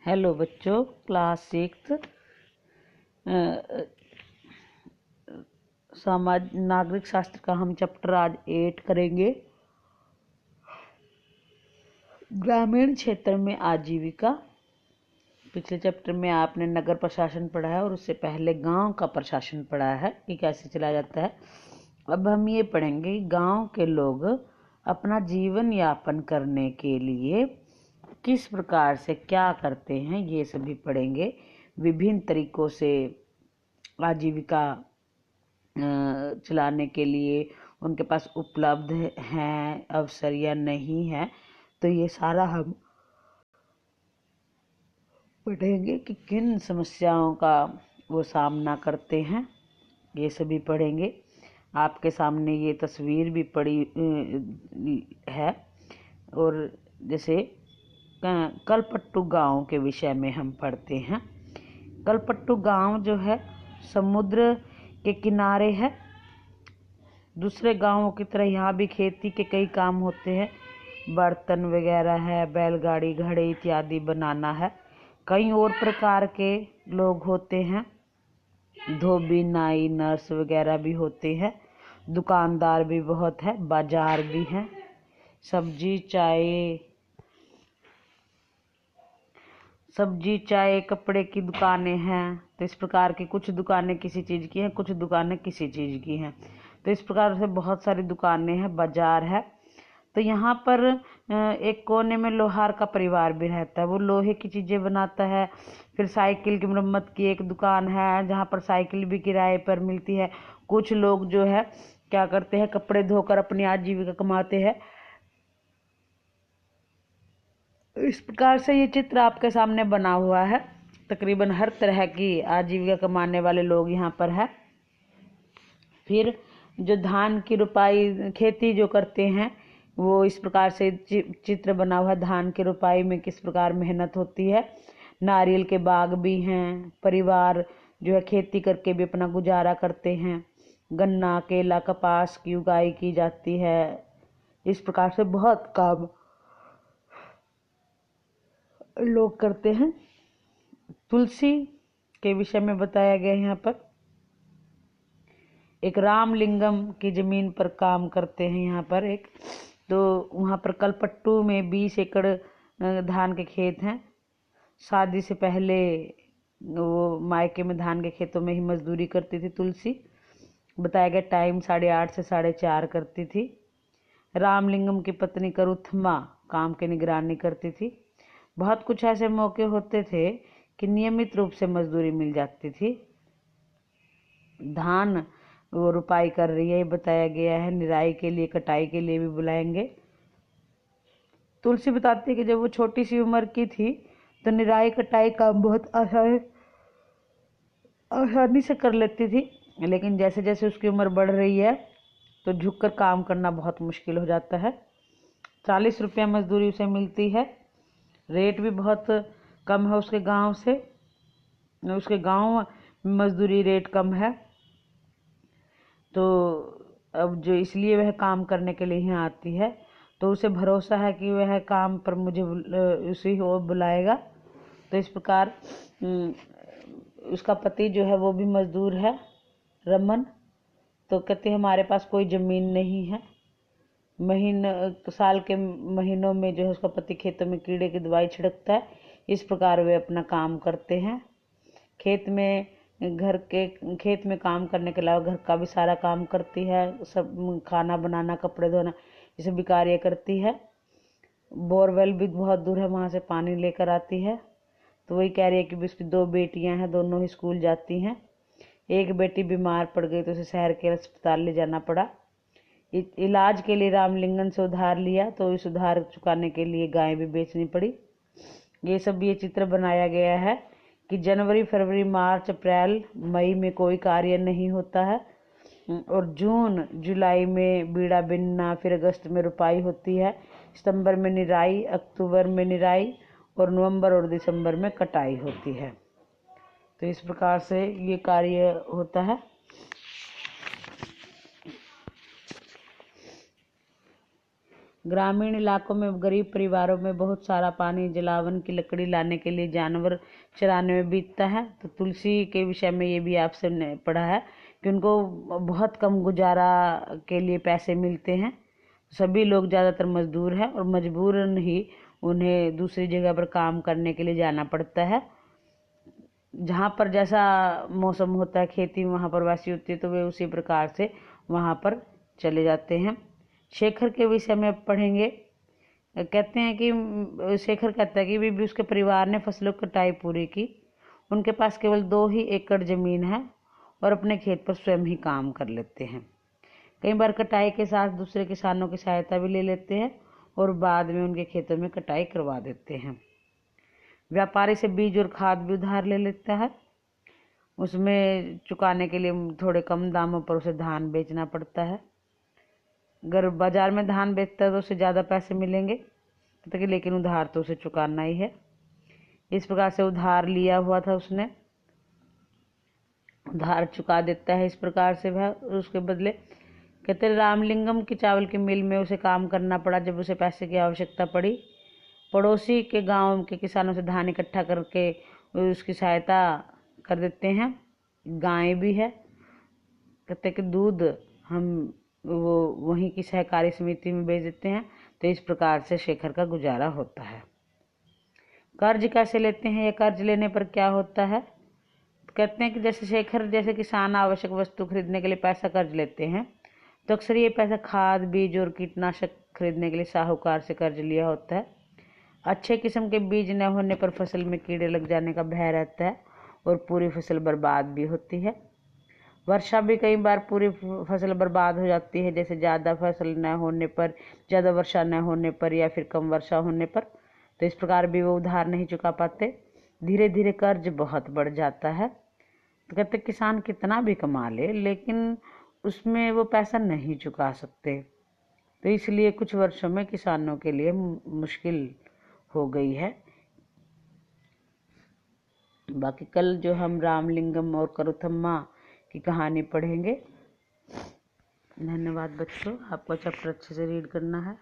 Hello बच्चों, class 6 समाज नागरिक शास्त्र का हम चैप्टर आज 8 करेंगे। ग्रामीण क्षेत्र में आजीविका। पिछले चैप्टर में आपने नगर प्रशासन पढ़ा है और उससे पहले गांव का प्रशासन पढ़ा है कि कैसे चला जाता है। अब हम ये पढ़ेंगे गांव के लोग अपना जीवन यापन करने के लिए किस प्रकार से क्या करते हैं, ये सभी पढ़ेंगे। विभिन्न तरीकों से आजीविका चलाने के लिए उनके पास उपलब्ध हैं अवसर या नहीं है, तो ये सारा हम पढ़ेंगे कि किन समस्याओं का वो सामना करते हैं, ये सभी पढ़ेंगे। आपके सामने ये तस्वीर भी पड़ी है और जैसे कलपट्टू गांव के विषय में हम पढ़ते हैं। कलपट्टू गांव जो है समुद्र के किनारे है। दूसरे गांवों की तरह यहाँ भी खेती के कई काम होते हैं। बर्तन वगैरह है, बैलगाड़ी, घड़े इत्यादि बनाना है। कई और प्रकार के लोग होते हैं, धोबी, नाई, नर्स वगैरह भी होते हैं। दुकानदार भी बहुत है, बाजार भी है। सब्जी चाय कपड़े की दुकानें हैं। तो इस प्रकार की कुछ दुकानें किसी चीज़ की हैं, कुछ दुकानें किसी चीज़ की हैं। तो इस प्रकार से बहुत सारी दुकानें हैं, बाजार है। तो यहाँ पर एक कोने में लोहार का परिवार भी रहता है, वो लोहे की चीज़ें बनाता है। फिर साइकिल की मरम्मत की एक दुकान है जहाँ पर साइकिल भी किराए पर मिलती है। कुछ लोग जो है क्या करते हैं, कपड़े धोकर अपनी आजीविका कमाते हैं। इस प्रकार से ये चित्र आपके सामने बना हुआ है। तकरीबन हर तरह की आजीविका कमाने वाले लोग यहाँ पर है। फिर जो धान की रुपाई खेती जो करते हैं, वो इस प्रकार से चित्र बना हुआ है। धान की रुपाई में किस प्रकार मेहनत होती है। नारियल के बाग भी हैं। परिवार जो है खेती करके भी अपना गुजारा करते हैं। गन्ना, केला, कपास की उगाई की जाती है। इस प्रकार से बहुत काम लोग करते हैं। तुलसी के विषय में बताया गया है। यहाँ पर एक रामलिंगम की जमीन पर काम करते हैं। यहाँ पर एक तो वहाँ पर कलपट्टू में 20 एकड़ धान के खेत हैं। शादी से पहले वो मायके में धान के खेतों में ही मजदूरी करती थी। तुलसी बताया गया टाइम 8:30 से 4:30 करती थी। रामलिंगम की पत्नी करुथमा काम की निगरानी करती थी। बहुत कुछ ऐसे मौके होते थे कि नियमित रूप से मजदूरी मिल जाती थी। धान वो रुपाई कर रही है, ये बताया गया है। निराई के लिए, कटाई के लिए भी बुलाएंगे। तुलसी बताती है कि जब वो छोटी सी उम्र की थी तो निराई कटाई काम बहुत आसानी से कर लेती थी, लेकिन जैसे जैसे उसकी उम्र बढ़ रही है तो झुककर काम करना बहुत मुश्किल हो जाता है। 40 रुपया मजदूरी उसे मिलती है। रेट भी बहुत कम है उसके गांव से। उसके गांव में मजदूरी रेट कम है, तो अब जो इसलिए वह काम करने के लिए यहाँ आती है। तो उसे भरोसा है कि वह काम पर मुझे उसी को बुलाएगा। तो इस प्रकार उसका पति जो है वो भी मजदूर है, रमन। तो कहते हैं हमारे पास कोई ज़मीन नहीं है। साल के महीनों में जो है उसका पति खेतों में कीड़े की दवाई छिड़कता है। इस प्रकार वे अपना काम करते हैं। खेत में काम करने के अलावा घर का भी सारा काम करती है। सब खाना बनाना, कपड़े धोना, ये सभी कार्य करती है। बोरवेल भी बहुत दूर है, वहाँ से पानी लेकर आती है। तो वही कह रही है कि उसकी 2 बेटियां हैं, दोनों ही स्कूल जाती हैं। एक बेटी बीमार पड़ गई तो उसे शहर के अस्पताल ले जाना पड़ा। इलाज के लिए रामलिंगम से उधार लिया, तो इस उधार चुकाने के लिए गाय भी बेचनी पड़ी। ये सब ये चित्र बनाया गया है कि जनवरी, फरवरी, मार्च, अप्रैल, मई में कोई कार्य नहीं होता है और जून जुलाई में बीड़ा बिनना, फिर अगस्त में रुपाई होती है, सितंबर में निराई, अक्टूबर में निराई और नवंबर और दिसंबर में कटाई होती है। तो इस प्रकार से ये कार्य होता है। ग्रामीण इलाकों में गरीब परिवारों में बहुत सारा पानी जलावन की लकड़ी लाने के लिए जानवर चराने में बीतता है। तो तुलसी के विषय में ये भी आपसे पढ़ा है कि उनको बहुत कम गुजारा के लिए पैसे मिलते हैं। सभी लोग ज़्यादातर मजदूर हैं और मजबूरन ही उन्हें दूसरी जगह पर काम करने के लिए जाना पड़ता है। जहाँ पर जैसा मौसम होता है, खेती वहाँ पर वैसी होती है, तो वे उसी प्रकार से वहाँ पर चले जाते हैं। शेखर के विषय में पढ़ेंगे। कहते हैं कि शेखर कहता है कि भी उसके परिवार ने फसलों की कटाई पूरी की। उनके पास केवल 2 ही एकड़ जमीन है और अपने खेत पर स्वयं ही काम कर लेते हैं। कई बार कटाई के साथ दूसरे किसानों की सहायता भी ले लेते हैं और बाद में उनके खेतों में कटाई करवा देते हैं। व्यापारी से बीज और खाद भी उधार ले लेता है। उसमें चुकाने के लिए थोड़े कम दामों पर उसे धान बेचना पड़ता है। अगर बाजार में धान बेचता है तो उसे ज़्यादा पैसे मिलेंगे, लेकिन उधार तो उसे चुकाना ही है। इस प्रकार से उधार लिया हुआ था उसने, उधार चुका देता है। इस प्रकार से वह उसके बदले कहते रामलिंगम की चावल की मिल में उसे काम करना पड़ा जब उसे पैसे की आवश्यकता पड़ी। पड़ोसी के गांव के किसानों से धान इकट्ठा करके उसकी सहायता कर देते हैं। गाय भी है। कहते कि दूध हम वो वहीं की सहकारी समिति में बेच देते हैं। तो इस प्रकार से शेखर का गुजारा होता है। कर्ज कैसे लेते हैं या कर्ज लेने पर क्या होता है? कहते हैं कि जैसे शेखर जैसे किसान आवश्यक वस्तु खरीदने के लिए पैसा कर्ज लेते हैं, तो अक्सर ये पैसा खाद, बीज और कीटनाशक खरीदने के लिए साहूकार से कर्ज लिया होता है। अच्छे किस्म के बीज न होने पर फसल में कीड़े लग जाने का भय रहता है और पूरी फसल बर्बाद भी होती है। वर्षा भी कई बार पूरी फसल बर्बाद हो जाती है, जैसे ज़्यादा फसल न होने पर, ज़्यादा वर्षा न होने पर या फिर कम वर्षा होने पर। तो इस प्रकार भी वो उधार नहीं चुका पाते। धीरे धीरे कर्ज बहुत बढ़ जाता है। तो कहते किसान कितना भी कमा ले लेकिन उसमें वो पैसा नहीं चुका सकते। तो इसलिए कुछ वर्षों में किसानों के लिए मुश्किल हो गई है। बाकी कल जो हम रामलिंगम और करुथम्मा की कहानी पढ़ेंगे। धन्यवाद बच्चों, आपको चैप्टर अच्छे से रीड करना है।